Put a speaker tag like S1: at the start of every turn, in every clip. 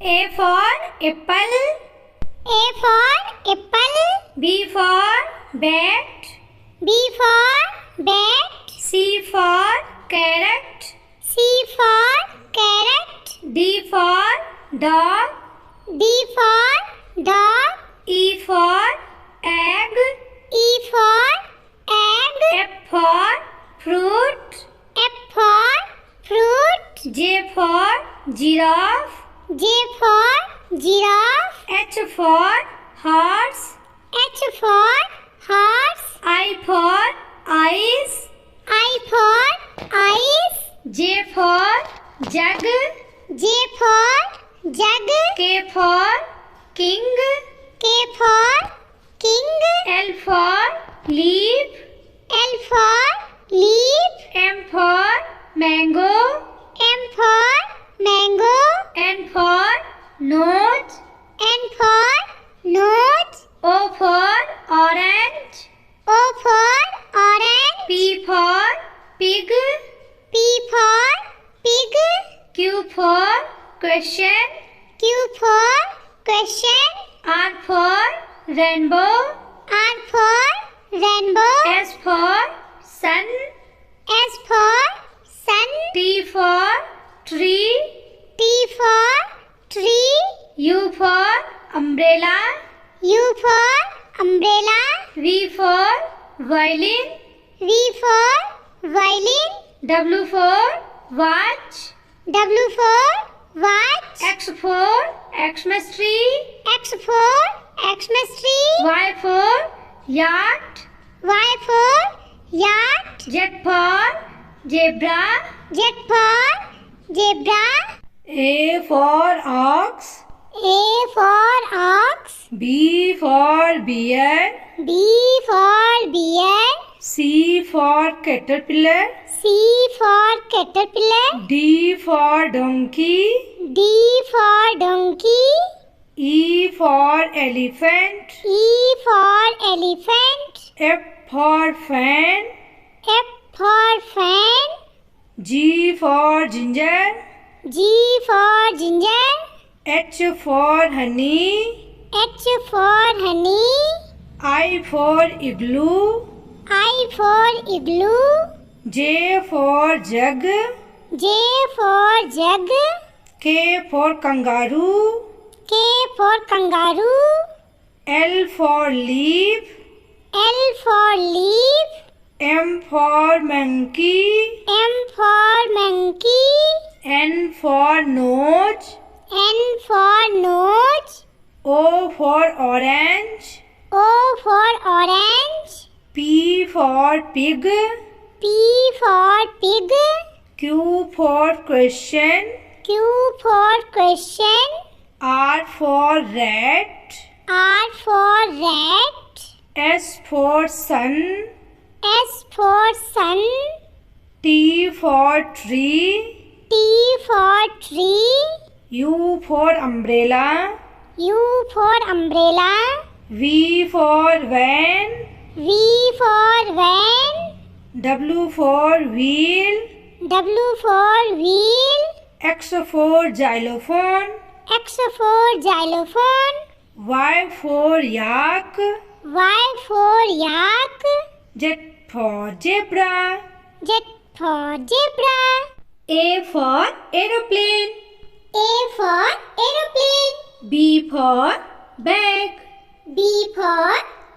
S1: A for apple.
S2: A for apple.
S1: B for bat.
S2: B for bat.
S1: C for carrot.
S2: C for carrot.
S1: D for dog.
S2: D for dog.
S1: E for egg.
S2: E for egg.
S1: F for fruit.
S2: F for fruit.
S1: J for giraffe.
S2: J for giraffe.
S1: H for horse.
S2: H for horse.
S1: I for eyes.
S2: I for eyes.
S1: J for jug.
S2: J for jug.
S1: K for king.
S2: K for king.
S1: L for leaf.
S2: L for leaf.
S1: M for mango.
S2: M for mango.
S1: N for note.
S2: N for note.
S1: O for orange.
S2: O for orange.
S1: P for pig.
S2: P for pig.
S1: Q for question.
S2: Q for question.
S1: R for rainbow.
S2: R for rainbow.
S1: S for sun.
S2: S for sun.
S1: T for tree.
S2: T for tree.
S1: U for umbrella.
S2: U for umbrella.
S1: V for violin.
S2: V for violin.
S1: W for watch.
S2: W for watch.
S1: X for Xmas tree.
S2: X for Xmas tree.
S1: Y for yacht.
S2: Y for yacht.
S1: Z for zebra.
S2: Z for zebra.
S1: A for ox.
S2: A for ox.
S1: B for bear.
S2: B for bear.
S1: C for caterpillar.
S2: C for caterpillar.
S1: D for donkey.
S2: D for donkey.
S1: E for elephant.
S2: E for elephant.
S1: F for fan.
S2: F for fan.
S1: G for ginger.
S2: G for ginger.
S1: H for honey.
S2: H for honey.
S1: I for igloo.
S2: I for igloo.
S1: J for jug.
S2: J for jug.
S1: K for kangaroo.
S2: K for kangaroo.
S1: L for leaf.
S2: L for leaf.
S1: M for monkey.
S2: M for monkey.
S1: N for nose.
S2: N for nose.
S1: O for orange.
S2: O for orange.
S1: P for pig.
S2: P for pig.
S1: Q for question.
S2: Q for question.
S1: R for rat.
S2: R for rat.
S1: S for sun.
S2: S for sun.
S1: T for tree.
S2: T for tree.
S1: U for umbrella.
S2: U for umbrella.
S1: V for van.
S2: V for van.
S1: W for wheel.
S2: W for wheel.
S1: X for xylophone.
S2: X for xylophone.
S1: Y for yak.
S2: Y for yak.
S1: Z for zebra.
S2: Z for zebra.
S1: A for aeroplane.
S2: A for aeroplane.
S1: B for bag.
S2: B for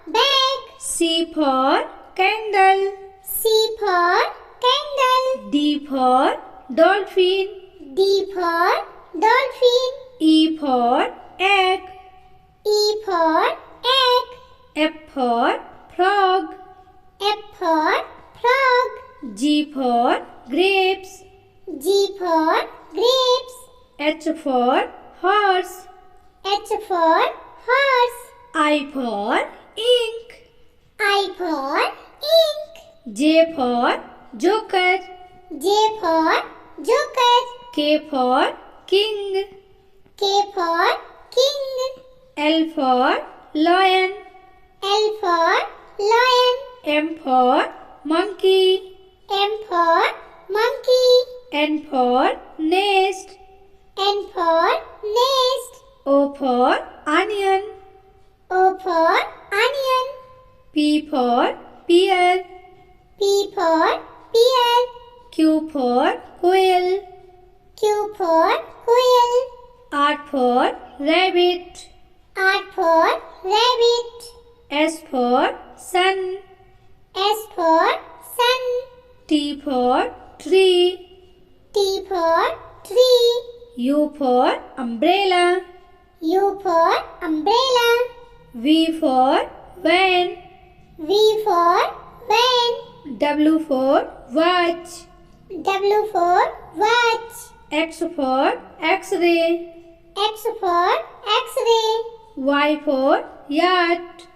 S2: bag.
S1: C for candle.
S2: C for candle.
S1: D for dolphin.
S2: D for dolphin.
S1: E for egg.
S2: E for egg.
S1: F for frog.
S2: F for frog.
S1: G for grapes.
S2: G for grapes.
S1: H for horse.
S2: H for horse.
S1: I for ink.
S2: I for ink.
S1: J for joker.
S2: J for joker.
S1: K for king.
S2: K for king.
S1: L for lion.
S2: L for lion.
S1: M for monkey.
S2: M for monkey.
S1: N for nest.
S2: N for nest.
S1: O for onion.
S2: O for onion.
S1: P for pear.
S2: P for pear.
S1: Q for quail.
S2: Q for quail.
S1: R for rabbit.
S2: R for rabbit.
S1: S for sun.
S2: S for sun.
S1: T for tree.
S2: T for tree.
S1: U for umbrella.
S2: U for umbrella.
S1: V for van.
S2: V for van.
S1: W for watch.
S2: W for watch.
S1: X for X-ray.
S2: X for X-ray.
S1: Y for yacht.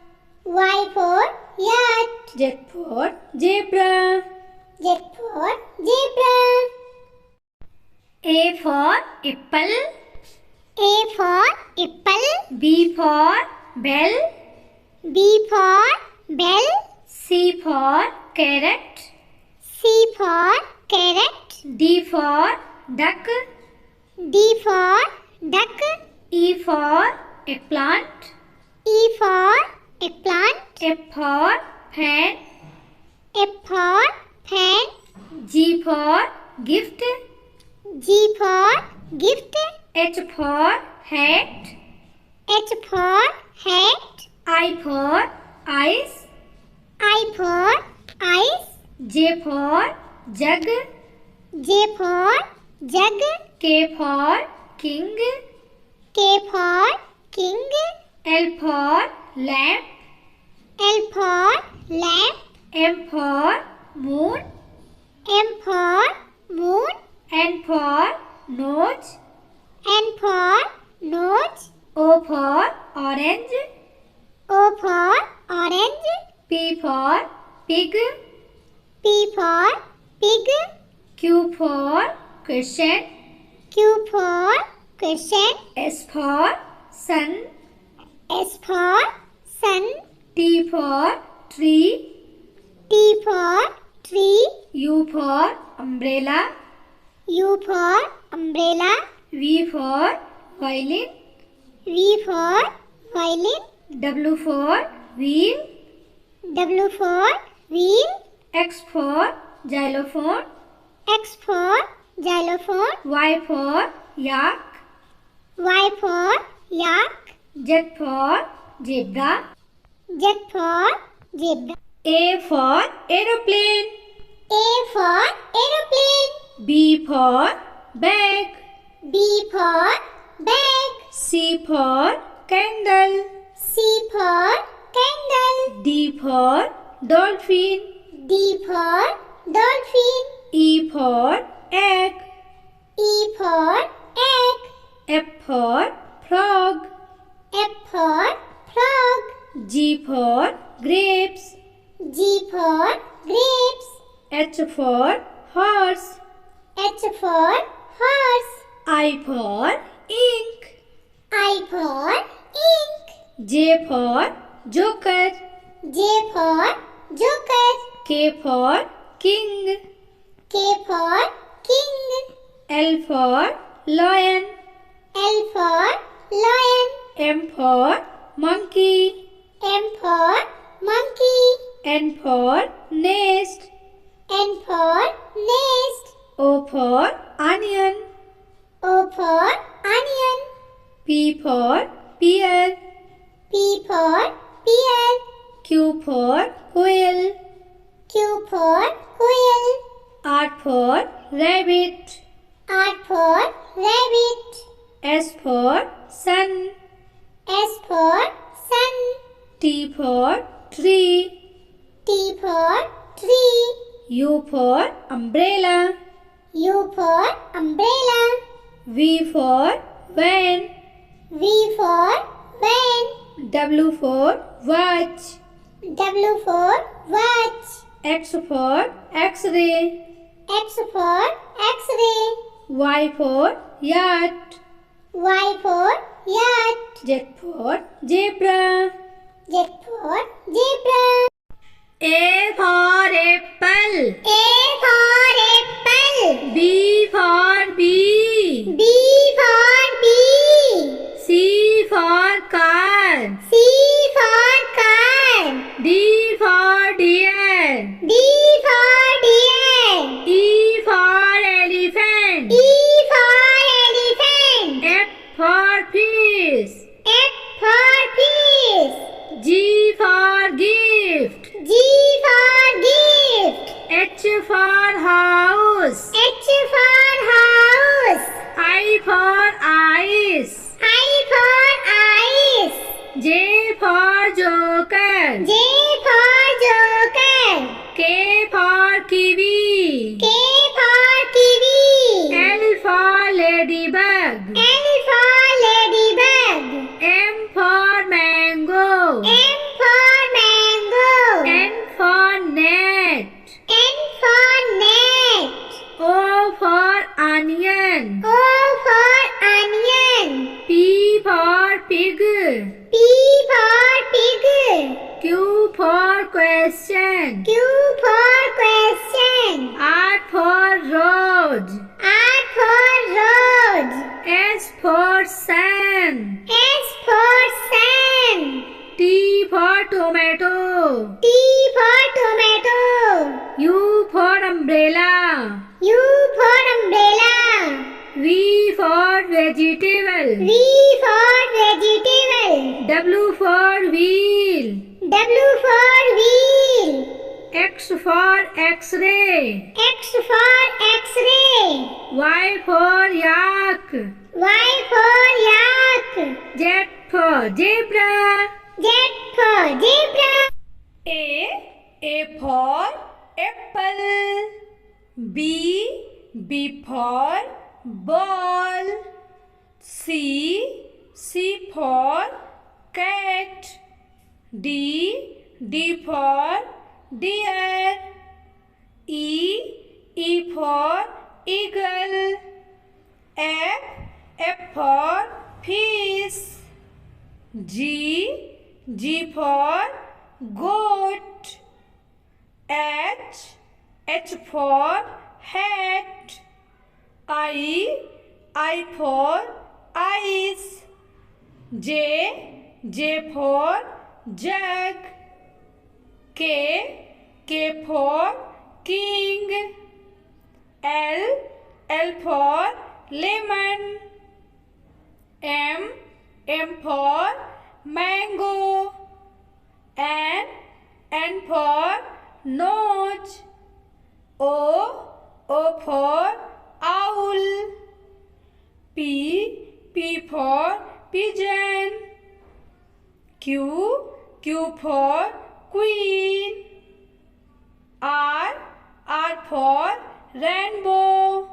S2: Y for yacht.
S1: Z for zebra.
S2: Z for zebra.
S1: A for apple.
S2: A for apple.
S1: B for bell.
S2: B for bell.
S1: C for carrot.
S2: C for carrot.
S1: D for duck.
S2: D for duck.
S1: E for eggplant.
S2: E for eggplant.
S1: F for fan.
S2: F for fan.
S1: G for gift.
S2: G for gift.
S1: H for hat.
S2: H for hat.
S1: I for ice.
S2: I for ice.
S1: J for jug.
S2: J for jug.
S1: K for king.
S2: K for king.
S1: L for lamp.
S2: L for lamp.
S1: M for moon.
S2: M for moon.
S1: N for nose.
S2: N for nose.
S1: O for orange.
S2: O for orange.
S1: P for pig.
S2: P for pig.
S1: Q for question.
S2: Q for question.
S1: S for sun.
S2: S for sun.
S1: T for tree.
S2: T for tree.
S1: U for umbrella.
S2: U for umbrella.
S1: V for violin.
S2: V for violin.
S1: W for wheel.
S2: W for wheel.
S1: X for xylophone.
S2: X for xylophone.
S1: Y for yak.
S2: Y for yak.
S1: Z for zebra.
S2: Z for zebra.
S1: A for aeroplane.
S2: A for aeroplane.
S1: B for bag.
S2: B for bag.
S1: C for candle.
S2: C for candle.
S1: D for dolphin.
S2: D for dolphin.
S1: E for egg.
S2: E for egg.
S1: F for frog.
S2: F for frog.
S1: G for grapes.
S2: G for grapes.
S1: H for horse.
S2: H for horse.
S1: I for ink.
S2: I for ink.
S1: J for joker.
S2: J for joker.
S1: K for king.
S2: K for king.
S1: L for lion.
S2: L for lion.
S1: M for monkey.
S2: M for monkey.
S1: N for nest.
S2: N for nest.
S1: O for onion.
S2: O for onion.
S1: P for pear.
S2: P for pear.
S1: Q for quail.
S2: Q for quail.
S1: R for rabbit.
S2: R for rabbit.
S1: S for sun.
S2: S for sun.
S1: T for tree.
S2: T for tree.
S1: U for umbrella.
S2: U for umbrella.
S1: V for van.
S2: V for van.
S1: W for watch.
S2: W for watch.
S1: X for X-ray.
S2: X for X-ray.
S1: Y for yacht.
S2: Y for yacht.
S1: Z for zebra.
S2: Z for zebra.
S1: A for apple.
S2: A for apple.
S1: B for bee.
S2: B for bee.
S1: C car.
S2: C for car.
S1: D for deer.
S2: D for deer.
S1: E for elephant.
S2: E for elephant.
S1: F for fish.
S2: F for fish.
S1: G for gift.
S2: G for gift.
S1: H for house.
S2: H for house.
S1: I for eyes.
S2: I for eyes.
S1: J for joker.
S2: J for joker.
S1: K for kiwi.
S2: K for kiwi.
S1: L for ladybug.
S2: L for ladybug.
S1: M for mango.
S2: M for mango.
S1: N for net.
S2: N for net.
S1: O for onion.
S2: O for onion.
S1: P for pig.
S2: P for pig.
S1: Q for question.
S2: Q for question.
S1: R for rose.
S2: R for rose.
S1: S for sun.
S2: S for sun.
S1: T for tomato.
S2: T for tomato.
S1: U for umbrella.
S2: U for umbrella.
S1: V for vegetable.
S2: V for vegetable.
S1: W for wheel.
S2: W for wheel.
S1: X for x-ray.
S2: X for x-ray.
S1: Y for yak.
S2: Y for yak.
S1: Z for zebra.
S2: Z for zebra.
S1: A for apple. B for ball. C for cat. D for deer. E for eagle. F for fish. G for goat. H for hat. I for ice. J for jug. K for king. L for lemon. M for mango. N for nose. O for owl. P for pigeon. Q for queen. R for rainbow.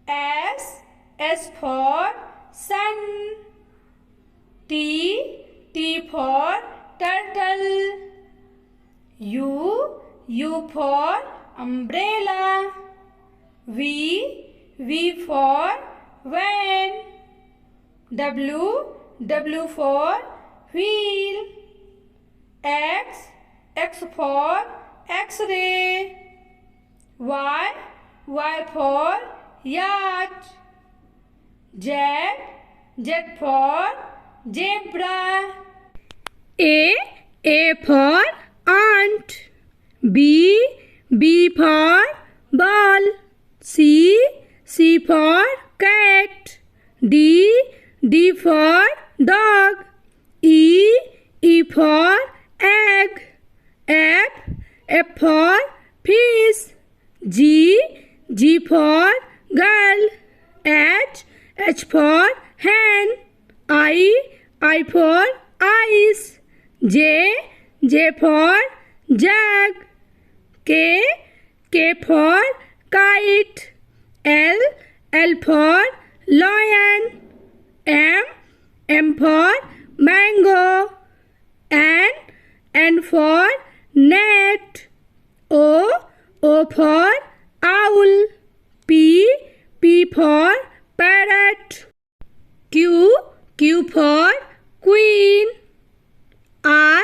S1: S for sun. T for turtle. U for umbrella. V for van. W for wheel. X for x-ray. Y for yacht. Z for zebra. A for ant. B for ball. C for cat. D for dog. E for egg. F for fish. G for girl. H for hen. I for ice. J for jug. K for kite. L for lion. M for mango. N for net. O for owl. P for parrot. Q for queen. R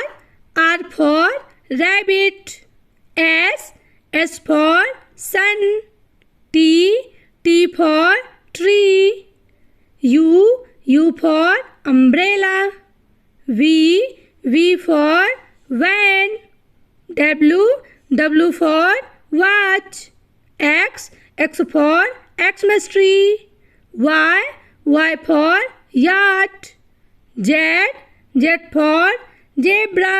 S1: for rabbit. S for sun. T for tree. U for umbrella. V for van. W for watch. X for Xmas tree. Y for yacht. Z for zebra.